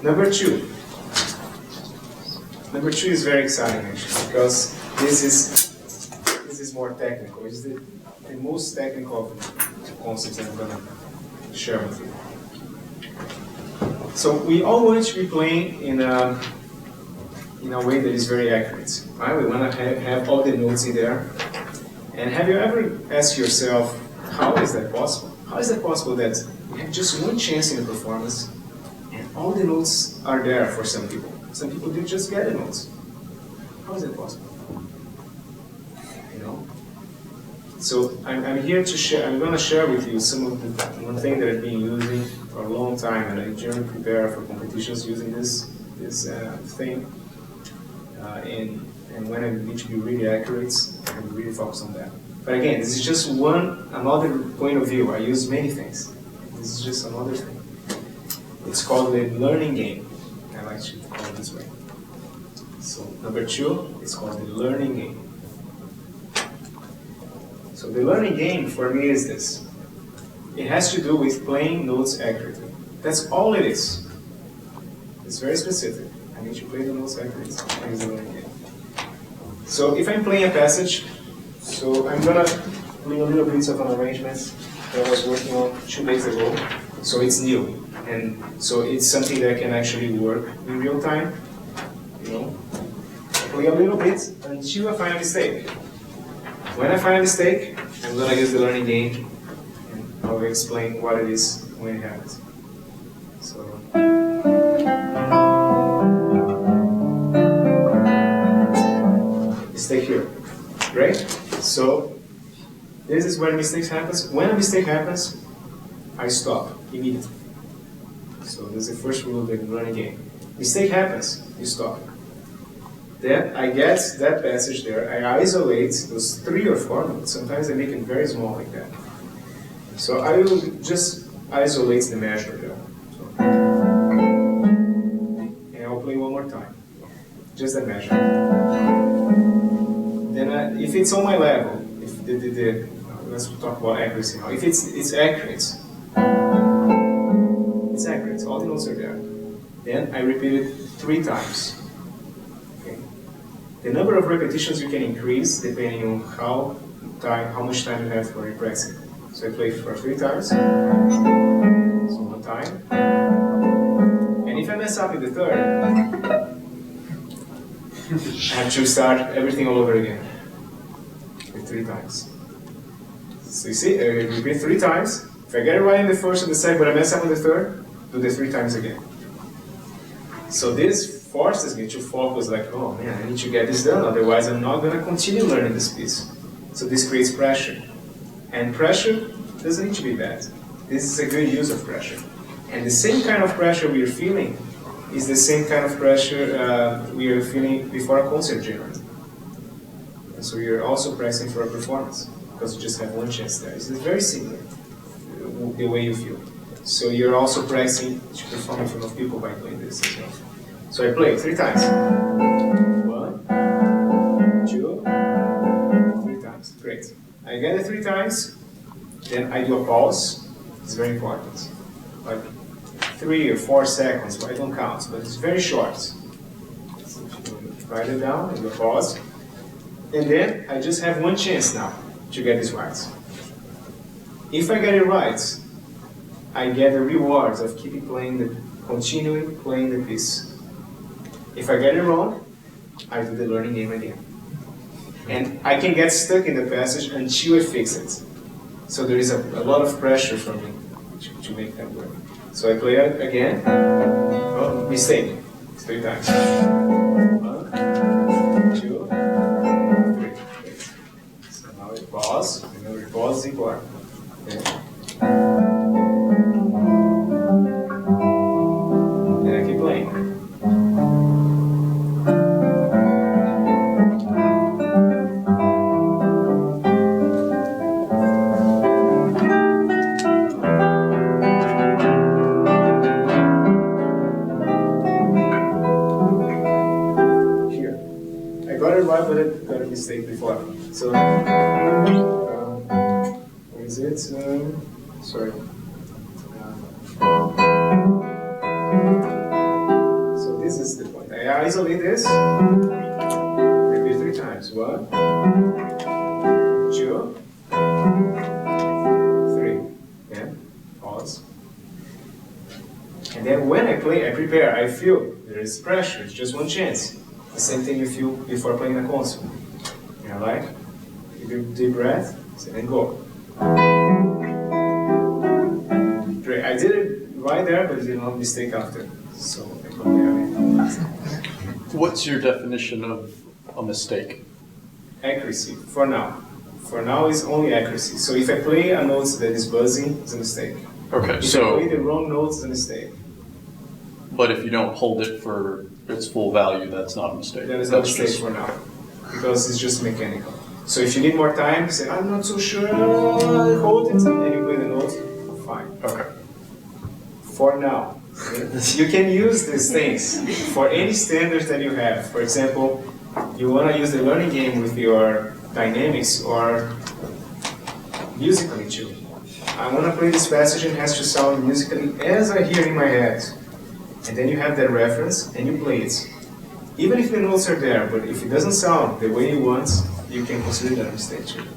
Number two. Number two is very exciting actually, because this is more technical. It's the most technical concepts I'm going to share with you. So we all want to be playing in a way that is very accurate. Right? We want to have all the notes in there. And have you ever asked yourself, how is that possible? How is that possible that you have just one chance in a performance and all the notes are there for some people? Some people do just get the notes. How is that possible? You know? So I'm here to share. I'm going to share with you some of the one thing that I've been using for a long time, and I generally prepare for competitions using this thing. And when I need to be really accurate, I can really focus on that. But again, this is just another point of view. I use many things. This is just another thing. It's called the learning game. I like to call it this way. So number two, it's called the learning game. So the learning game for me is this. It has to do with playing notes accurately. That's all it is. It's very specific. I need to play the notes accurately. That is the learning game. So if I'm playing a passage, so I'm gonna play a little bit of an arrangement that I was working on 2 days ago. So it's new, and so it's something that can actually work in real time. You know, I play a little bit until I find a mistake. When I find a mistake, I'm gonna use the learning game, and I will explain what it is when it happens. So. Mistake here, great. So this is where mistakes happens. When a mistake happens, I stop immediately. So this is the first rule of the learning game. Mistake happens, you stop. Then I get that passage there. I isolate those 3 or 4 notes. Sometimes I make it very small like that. So I will just isolate the measure there. So, and I'll play one more time, just that measure. Then if it's on my level, if let's talk about accuracy now. If it's accurate, all the notes are there. Then I repeat it 3 times. Okay. The number of repetitions you can increase depending on how much time you have for repressing. So I play for 3 times. So 1 time. And if I mess up in the third, I have to start everything all over again. With 3 times. So you see, I repeat 3 times. If I get it right in the first and the second, but I mess up in the third, do the 3 times again. So this forces me to focus like, oh man, I need to get this done, otherwise I'm not going to continue learning this piece. So this creates pressure. And pressure doesn't need to be bad. This is a good use of pressure. And the same kind of pressure we are feeling is the same kind of pressure we are feeling before a concert generally. And so you're also pressing for a performance, because you just have one chance there. It's very similar, the way you feel. So you're also pressing to perform in front of people by playing this as well. So I play 3 times. 1, 2, 3 times. Great. I get it 3 times, then I do a pause. It's very important. Like 3 or 4 seconds, I don't count, but it's very short. So write it down and do a pause. And then I just have one chance now to get this right. If I get it right, I get the rewards of continuing playing the piece. If I get it wrong, I do the learning game again. And I can get stuck in the passage until I fix it. So there is a lot of pressure for me to make that work. So I play it again. Oh, mistake. 3 times. 1, 2, 3. So now I pause. Remember, pause is important. Okay. And I keep playing. But I got a mistake before. So, where is it? Sorry. I isolate this, repeat 3 times. 1, 2, 3. Then pause. And then when I play, I prepare, I feel there is pressure, it's just one chance. The same thing you feel before playing a concert. You like? You do deep breath, and go. Great. I did it right there, but I did not mistake after. So I put there. What's your definition of a mistake? Accuracy, for now. For now, it's only accuracy. So if I play a note that is buzzing, it's a mistake. Okay, if so... I play the wrong notes, it's a mistake. But if you don't hold it for its full value, that's not a mistake. That is not a mistake for now, because it's just mechanical. So if you need more time, say, I'm not so sure, hold it, and you play the notes, fine. Okay. For now. You can use these things for any standards that you have. For example, you want to use the learning game with your dynamics or musically too. I want to play this passage and it has to sound musically as I hear in my head. And then you have that reference and you play it. Even if the notes are there, but if it doesn't sound the way you want, you can consider that a mistake too.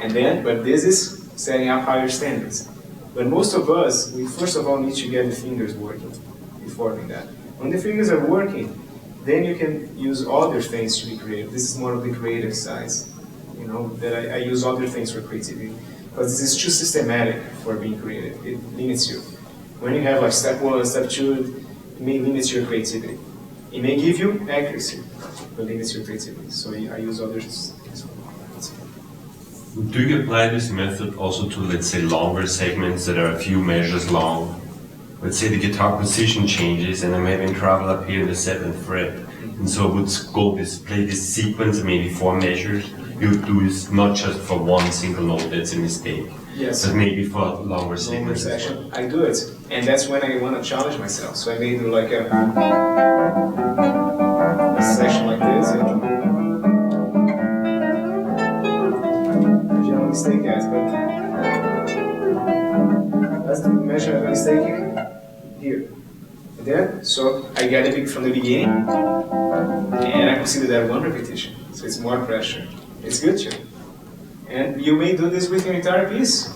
And then, but this is setting up higher standards. But most of us, we first of all need to get the fingers working before doing that. When the fingers are working, then you can use other things to be creative. This is more of the creative side, you know, that I use other things for creativity. Because this is too systematic for being creative. It limits you. When you have like step 1, step 2, it may limit your creativity. It may give you accuracy, but limits your creativity. So I use other things. Do you apply this method also to, let's say, longer segments that are a few measures long? Let's say the guitar position changes and I'm having trouble up here in the 7th fret. And so I would play this sequence, maybe 4 measures. You do this not just for one single note, that's a mistake. Yes. But maybe for longer segments. Section. I do it. And that's when I want to challenge myself. So I may do like a section like this, you know. Mistake at, but that's the measure I'm mistaking here. And then, so I get it from the beginning, and I consider that 1 repetition. So it's more pressure. It's good too. And you may do this with your entire piece.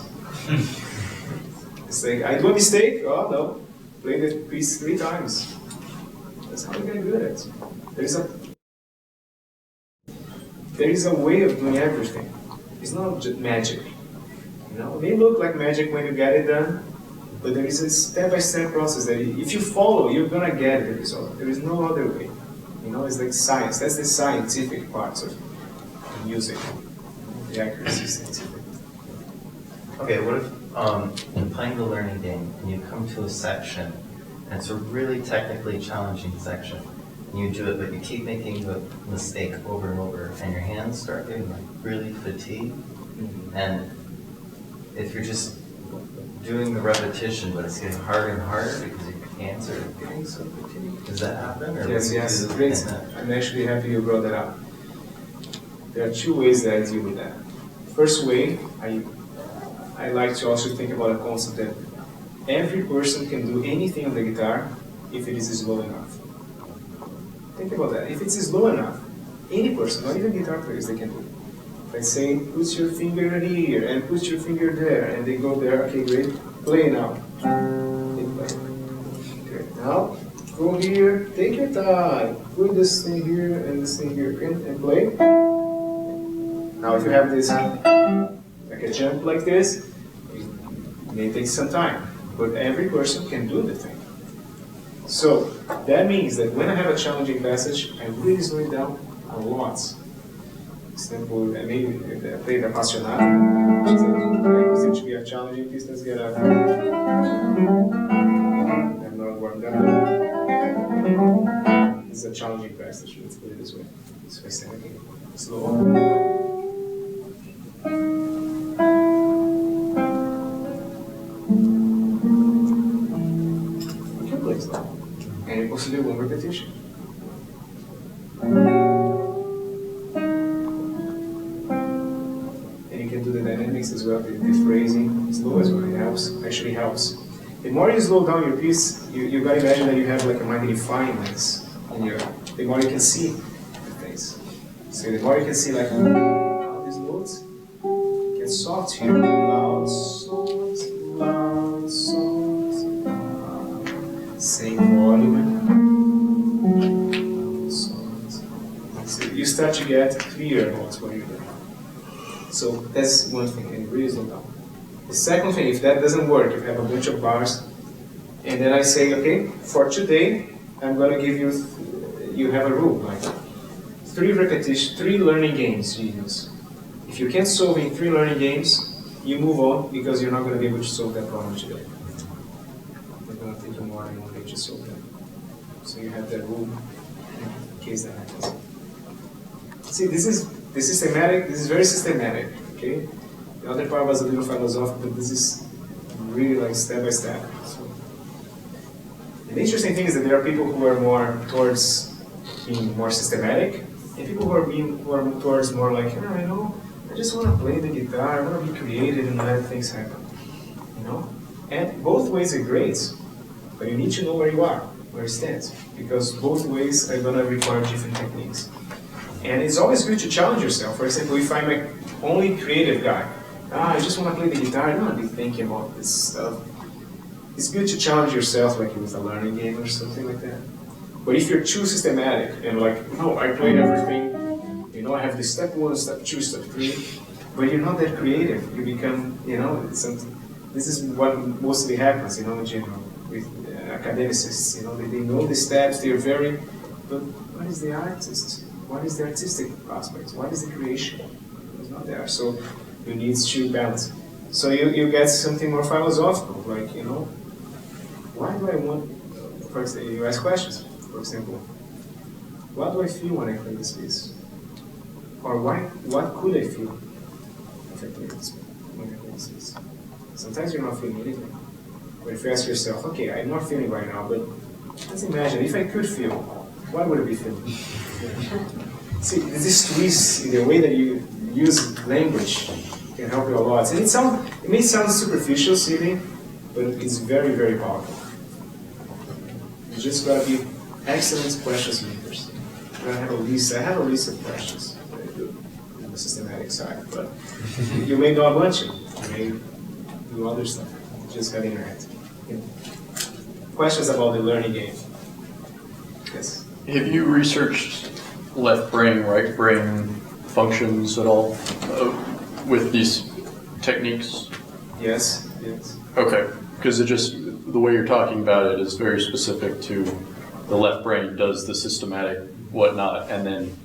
It's like, I do a mistake, oh no, play the piece 3 times. That's how you get good at it. There is a way of doing everything. It's not just magic. You know, it may look like magic when you get it done, but there is a step-by-step process that if you follow, you're gonna get the result. There is no other way. You know, it's like science. That's the scientific part of music. The accuracy is scientific. Okay, what if you're playing the learning game and you come to a section and it's a really technically challenging section. You do it, but you keep making the mistake over and over, and your hands start getting like really fatigued. And if you're just doing the repetition, but it's getting harder and harder because your hands are getting so fatigued, does that happen? Or Yes. Great. I'm actually happy you brought that up. There are 2 ways that I deal with that. First way, I like to also think about a concept that every person can do anything on the guitar if it is slow enough. Think about that. If it's slow enough, any person, not even guitar players, they can do it. Let's say, put your finger here and put your finger there, and they go there. Okay, great. Play now. They play. Great. Now, go here. Take your time. Put this thing here and this thing here, and play. Now, if you have this, like a jump like this, it may take some time, but every person can do the thing. So that means that when I have a challenging passage, I really slow it down a lot. For example, I play the appassionado. I consider to be a challenging piece. Let's get a. I'm not warmed up. This is a challenging passage. Let's put it this way. So I stand again. Slow. And you consider 1 repetition. And you can do the dynamics as well, the phrasing, slow as well, it helps, actually helps. The more you slow down your piece, you gotta imagine that you have like a magnifying lens the more you can see the things. So the more you can see, like, how these notes get soft here, loud songs, loud songs, same volume, loud songs. So you start to get clear notes when you're doing. So that's one thing, and really slow down. The second thing, if that doesn't work, if you have a bunch of bars, and then I say, okay, for today, I'm going to give you, you have a rule, like 3 learning games you use. If you can't solve in 3 learning games, you move on because you're not going to be able to solve that problem today. It's going to take you more than 1 day to solve that. So you have that rule in case that happens. See, this is systematic. This is very systematic. Okay. The other part was a little philosophical, but this is really like step by step. So, the interesting thing is that there are people who are more towards being more systematic, and people who are towards more like, I just want to play the guitar, I want to be creative and let things happen. And both ways are great, but you need to know where you are, where you stand, because both ways are going to require different techniques. And it's always good to challenge yourself. For example, if I'm an only creative guy, I just want to play the guitar, I don't want to be thinking about this stuff. It's good to challenge yourself, like with a learning game or something like that. But if you're too systematic and like, no, I played everything, I have this step 1, step 2, step 3, but you're not that creative. You become, this is what mostly happens, in general, with academicists. They know the steps, they're very, but what is the artist? What is the artistic aspect? What is the creation? It's not there. So you need to balance. So you get something more philosophical, like, why do I want, for example, you ask questions, for example, what do I feel when I play this piece? Or what could I feel if I play this piece? Sometimes you're not feeling anything. But if you ask yourself, okay, I'm not feeling right now, but let's imagine if I could feel, what would I be feeling? See, this twist in the way that you use language can help you a lot. And it may sound superficial, silly, but it's very, very powerful. You just gotta be excellent questions makers. I have a list of questions that I do on the systematic side, but you may not want to. You may do other stuff. Just have in your head. Yeah. Questions about the learning game? Yes. Have you researched left brain, right brain functions at all with these techniques? Yes. Okay, because the way you're talking about it is very specific to the left brain does the systematic whatnot, and then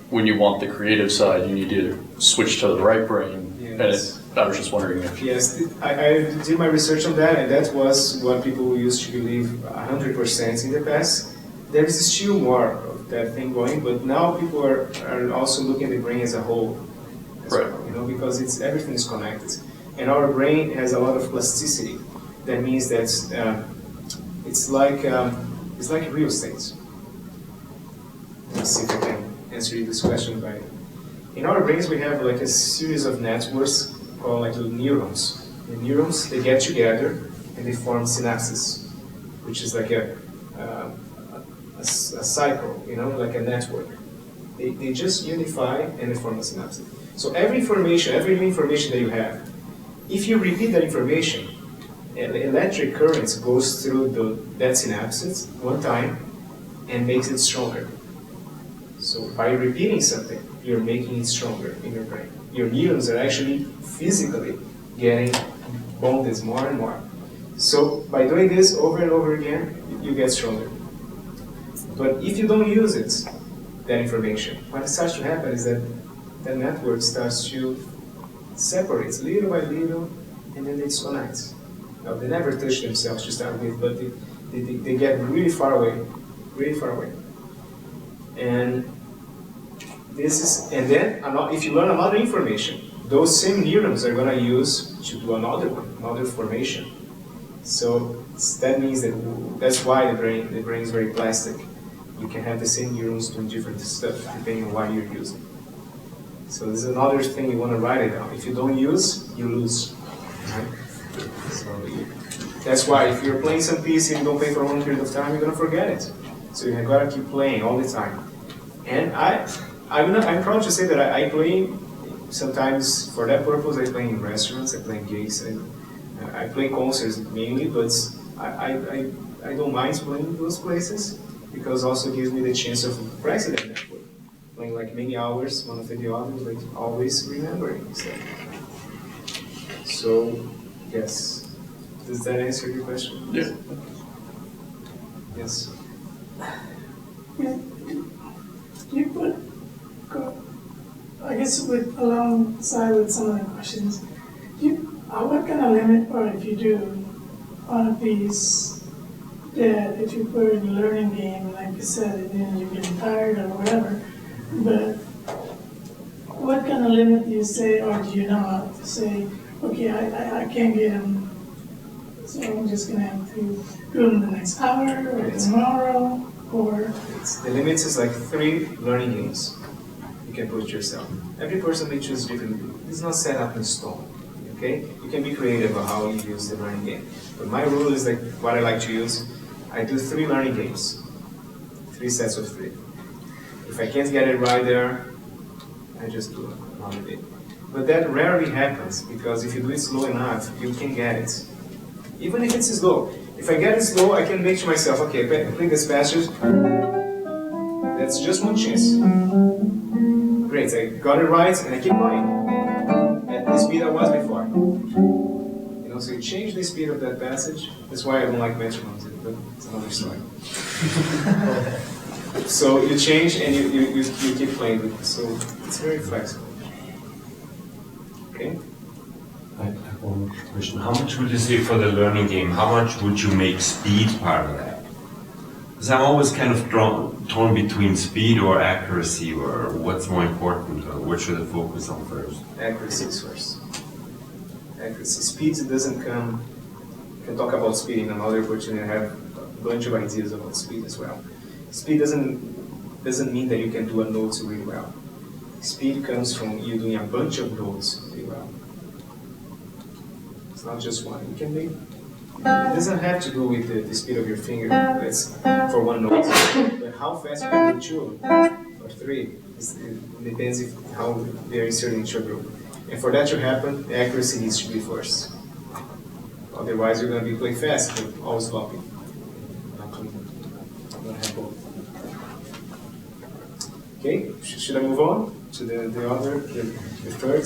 when you want the creative side, you need to switch to the right brain. Yes. And I was just wondering if... Yes, I did my research on that, and that was what people used to believe 100% in the past. There is still more of that thing going, but now people are also looking at the brain as a whole, right? Well, because everything is connected, and our brain has a lot of plasticity. That means that it's like real estate. Let's see if I can answer you this question. In our brains, we have like a series of networks called like neurons. The neurons, they get together and they form synapses, which is like a cycle, like a network. They just unify and they form a synapse. So every new information that you have, if you repeat that information, electric currents goes through that synapses one time and makes it stronger. So by repeating something, you're making it stronger in your brain. Your neurons are actually physically getting bonded more and more. So by doing this over and over again, you get stronger. But if you don't use it, that information, what starts to happen is that the network starts to separate little by little, and then they disconnect. Now, they never touch themselves to start with, but they get really far away. And then if you learn another information, those same neurons are going to use to do another formation. So that means that's why the brain is very plastic. You can have the same neurons doing different stuff depending on what you're using. So this is another thing you want to write it down. If you don't use, you lose. Right? So that's why if you're playing some piece and you don't play for a long period of time, you're going to forget it. So you gotta keep playing all the time. And I'm proud to say that I play sometimes for that purpose. I play in restaurants, I play in gigs, I play concerts mainly, but I don't mind playing in those places because also gives me the chance of practicing that network. Playing like many hours, one after the other, like always remembering stuff. So, yes. Does that answer your question? Yeah. Yes. You put, I guess alongside with some of the questions, what kind of limit, or if you do, on a piece that if you put in a learning game, like you said, then you're getting tired or whatever, but what kind of limit do you say, or do you not say, okay, I can't get them, so I'm just gonna have to do them the next hour or tomorrow, or? The limit is like 3 learning games you can put yourself. Every person may choose differently. It's not set up in stone. Okay? You can be creative about how you use the learning game. But my rule is like what I like to use. I do 3 learning games. 3 sets of 3. If I can't get it right there, I just do another day. But that rarely happens because if you do it slow enough, you can get it. Even if it's slow. If I get it slow, I can make to myself, okay, play this passage. That's just one chance. Great, I got it right and I keep going at the speed I was before. You know, so you change the speed of that passage. That's why I don't like metronomes, but it's another story. So you change and you keep playing with it. So it's very flexible. Okay? I have one question. How much would you say for the learning game, how much would you make speed part of that? Because I'm always kind of torn between speed or accuracy, or what's more important, or what should I focus on first? Accuracy is first. Accuracy. Speed doesn't come. You can talk about speed in another opportunity. I have a bunch of ideas about speed as well. Speed doesn't mean that you can do a note really well. Speed comes from you doing a bunch of notes really well. It's not just one. You can make. It doesn't have to do with the speed of your finger. That's for one note. But how fast you can do 2 or 3, it depends how they're inserted into your group. And for that to happen, the accuracy needs to be first. Otherwise, you're going to be playing fast, but all sloppy. Okay, should I move on to the third?